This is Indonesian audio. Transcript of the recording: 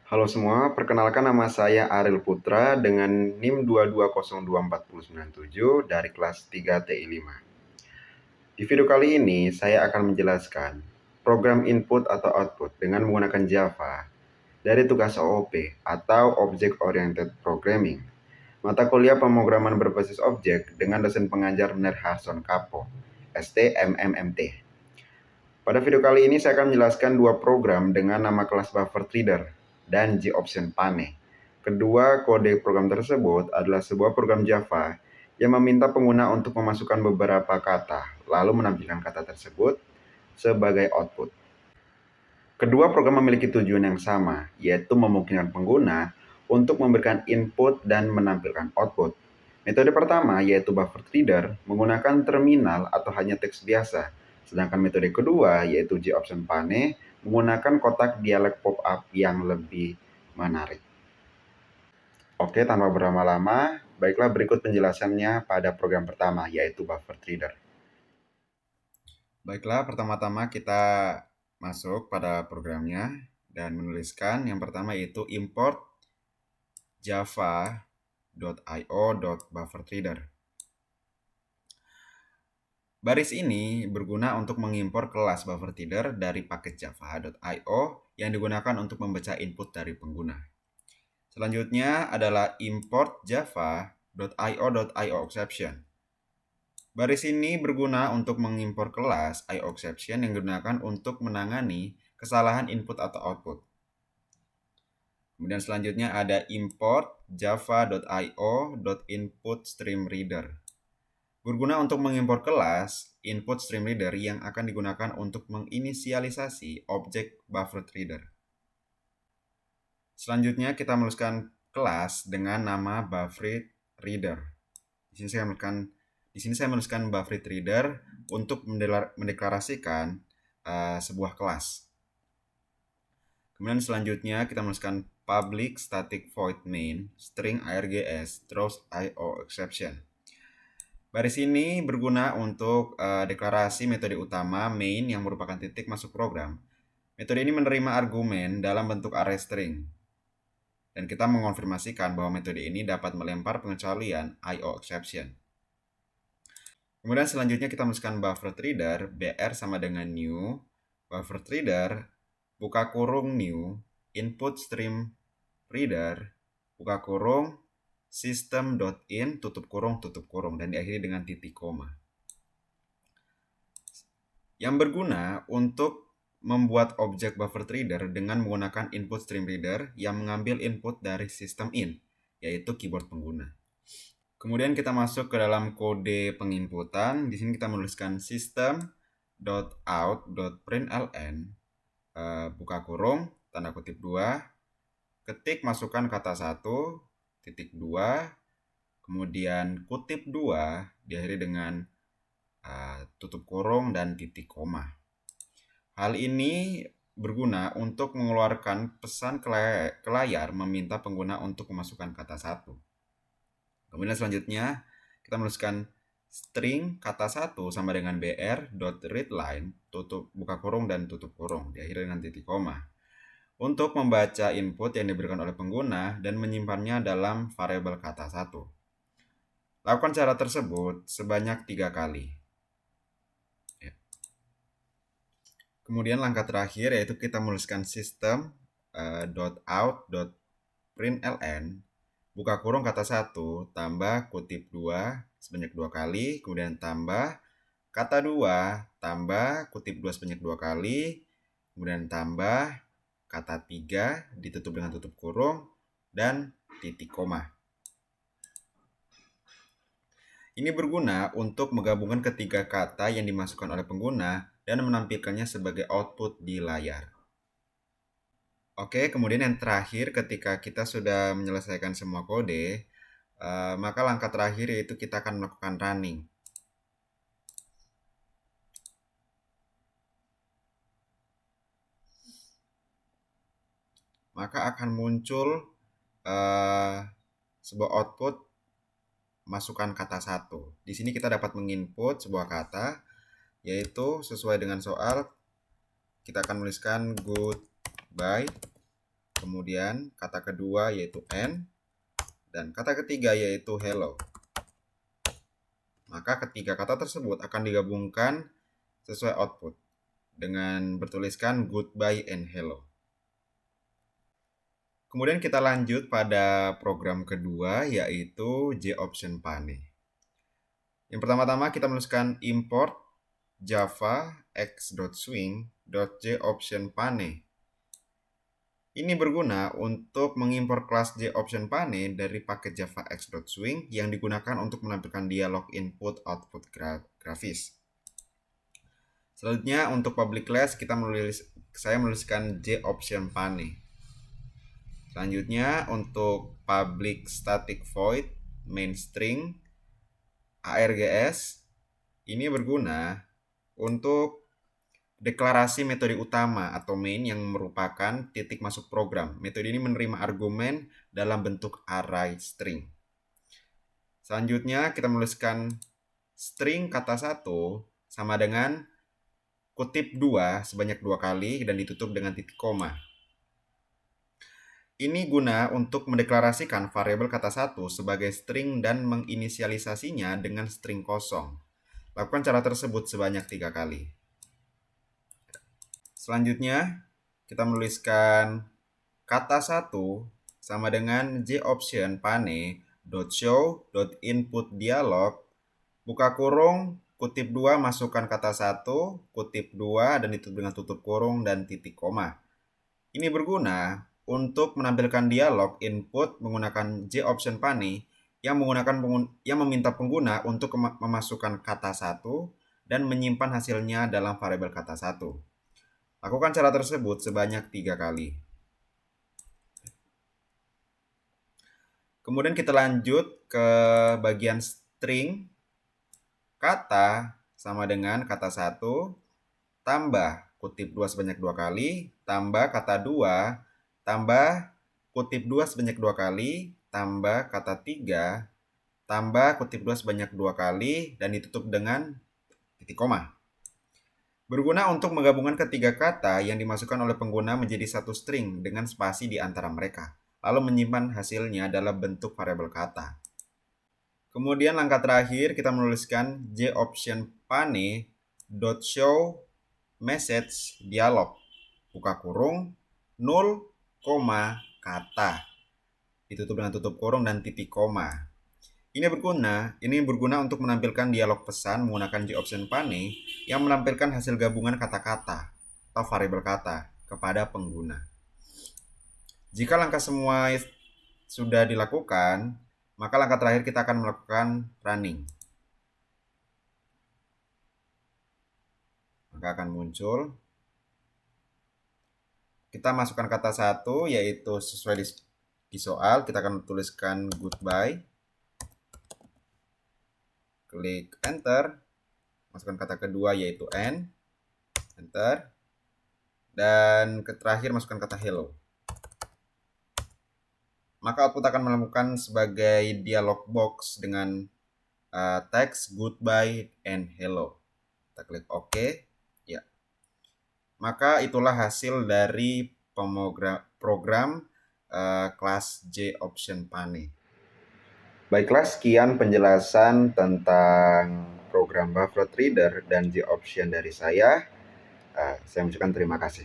Halo semua, perkenalkan nama saya Ariel Putra dengan NIM 2202497 dari kelas 3 TI 5. Di video kali ini, saya akan menjelaskan program input atau output dengan menggunakan Java dari tugas OOP atau Object Oriented Programming, mata kuliah pemrograman berbasis objek dengan dosen pengajar Ner Harson Kapo, ST-MMMT. Pada video kali ini saya akan menjelaskan dua program dengan nama kelas BufferedReader dan JOption Pane. Kedua kode program tersebut adalah sebuah program Java yang meminta pengguna untuk memasukkan beberapa kata, lalu menampilkan kata tersebut sebagai output. Kedua program memiliki tujuan yang sama, yaitu memungkinkan pengguna untuk memberikan input dan menampilkan output. Metode pertama, yaitu BufferedReader, menggunakan terminal atau hanya teks biasa. Sedangkan metode kedua, yaitu JOption Pane, menggunakan kotak dialog pop-up yang lebih menarik. Oke, tanpa berlama-lama, baiklah berikut penjelasannya pada program pertama, yaitu BufferedReader. Baiklah, pertama-tama kita masuk pada programnya dan menuliskan yang pertama yaitu import java.io.bufferedreader. Baris ini berguna untuk mengimpor kelas BufferedReader dari paket java.io yang digunakan untuk membaca input dari pengguna. Selanjutnya adalah import java.io.ioException. Baris ini berguna untuk mengimpor kelas IOException yang digunakan untuk menangani kesalahan input atau output. Kemudian selanjutnya ada import java.io.inputStreamReader. Berguna untuk mengimpor kelas inputStreamReader yang akan digunakan untuk menginisialisasi objek BufferedReader. Selanjutnya kita menuliskan kelas dengan nama BufferedReader. Di sini saya menuliskan BufferedReader untuk mendeklarasikan sebuah kelas. Kemudian selanjutnya kita menuliskan public static void main string args throws IOException. Baris ini berguna untuk deklarasi metode utama main yang merupakan titik masuk program. Metode ini menerima argumen dalam bentuk array string. Dan kita mengonfirmasikan bahwa metode ini dapat melempar pengecualian IOException. Kemudian selanjutnya kita menuliskan BufferedReader, BR sama dengan new, BufferedReader, buka kurung new, input stream reader, buka kurung, system.in, tutup kurung, dan diakhiri dengan titik koma. Yang berguna untuk membuat objek BufferedReader dengan menggunakan input stream reader yang mengambil input dari sistem in, yaitu keyboard pengguna. Kemudian kita masuk ke dalam kode penginputan. Di sini kita menuliskan system.out.println buka kurung tanda kutip 2 ketik masukkan kata 1 titik 2 kemudian kutip 2 diakhiri dengan tutup kurung dan titik koma. Hal ini berguna untuk mengeluarkan pesan ke layar meminta pengguna untuk memasukkan kata 1. Kemudian selanjutnya kita menuliskan string kata 1 sama dengan br.readline tutup buka kurung dan tutup kurung diakhiri dengan titik koma untuk membaca input yang diberikan oleh pengguna dan menyimpannya dalam variabel kata 1. Lakukan cara tersebut sebanyak 3 kali. Kemudian langkah terakhir yaitu kita menuliskan system.out.println buka kurung kata 1 tambah kutip 2 sebanyak 2 kali, kemudian tambah kata 2 tambah kutip 2 sebanyak 2 kali, kemudian tambah kata 3 ditutup dengan tutup kurung dan titik koma. Ini berguna untuk menggabungkan ketiga kata yang dimasukkan oleh pengguna dan menampilkannya sebagai output di layar. Oke, kemudian yang terakhir ketika kita sudah menyelesaikan semua kode, maka langkah terakhir yaitu kita akan melakukan running. Maka akan muncul sebuah output masukkan kata 1. Di sini kita dapat menginput sebuah kata, yaitu sesuai dengan soal, kita akan menuliskan goodbye. kemudian kata kedua yaitu N, dan kata ketiga yaitu hello. Maka ketiga kata tersebut akan digabungkan sesuai output dengan bertuliskan goodbye and hello. Kemudian kita lanjut pada program kedua yaitu JOption Pane. Yang pertama-tama kita menuliskan import java x.swing.JOption Pane. Ini berguna untuk mengimpor kelas JOption Pane dari paket java x.swing yang digunakan untuk menampilkan dialog input-output grafis. Selanjutnya untuk public class saya menuliskan JOption Pane. Selanjutnya untuk public static void main string args ini berguna untuk deklarasi metode utama atau main yang merupakan titik masuk program. Metode ini menerima argumen dalam bentuk array string. Selanjutnya kita menuliskan string kata 1 sama dengan kutip 2 sebanyak 2 kali dan ditutup dengan titik koma. Ini guna untuk mendeklarasikan variabel kata 1 sebagai string dan menginisialisasinya dengan string kosong. Lakukan cara tersebut sebanyak 3 kali. Selanjutnya, kita menuliskan kata 1 sama dengan JOption pane.show.input dialog, buka kurung, kutip 2 masukkan kata 1, kutip 2 dan ditutup dengan tutup kurung dan titik koma. Ini berguna untuk menampilkan dialog input menggunakan JOption Pane yang meminta pengguna untuk memasukkan kata 1 dan menyimpan hasilnya dalam variabel kata 1. Lakukan cara tersebut sebanyak 3 kali. Kemudian kita lanjut ke bagian string. Kata sama dengan kata 1 tambah kutip 2 sebanyak 2 kali, tambah kata 2, tambah kutip 2 sebanyak 2 kali, tambah kata 3, tambah kutip 2 sebanyak 2 kali, dan ditutup dengan titik koma. Berguna untuk menggabungkan ketiga kata yang dimasukkan oleh pengguna menjadi satu string dengan spasi di antara mereka, lalu menyimpan hasilnya dalam bentuk variabel kata. Kemudian langkah terakhir kita menuliskan JOption pane.show message dialog, buka kurung, 0, kata, ditutup dengan tutup kurung dan titik koma. Ini berguna untuk menampilkan dialog pesan menggunakan JOption Pane yang menampilkan hasil gabungan kata-kata atau variabel kata kepada pengguna. Jika langkah semua sudah dilakukan, maka langkah terakhir kita akan melakukan running. Maka akan muncul. Kita masukkan kata 1 yaitu sesuai di soal, kita akan tuliskan goodbye. Klik enter. Masukkan kata kedua yaitu N. Enter. Dan terakhir masukkan kata hello. Maka output akan menemukan sebagai dialog box dengan teks goodbye and hello. Kita klik OK. Ya. Maka itulah hasil dari program kelas JOption Pane. Baiklah, sekian penjelasan tentang program Buffalo Reader dan JOption dari saya. Saya mengucapkan terima kasih.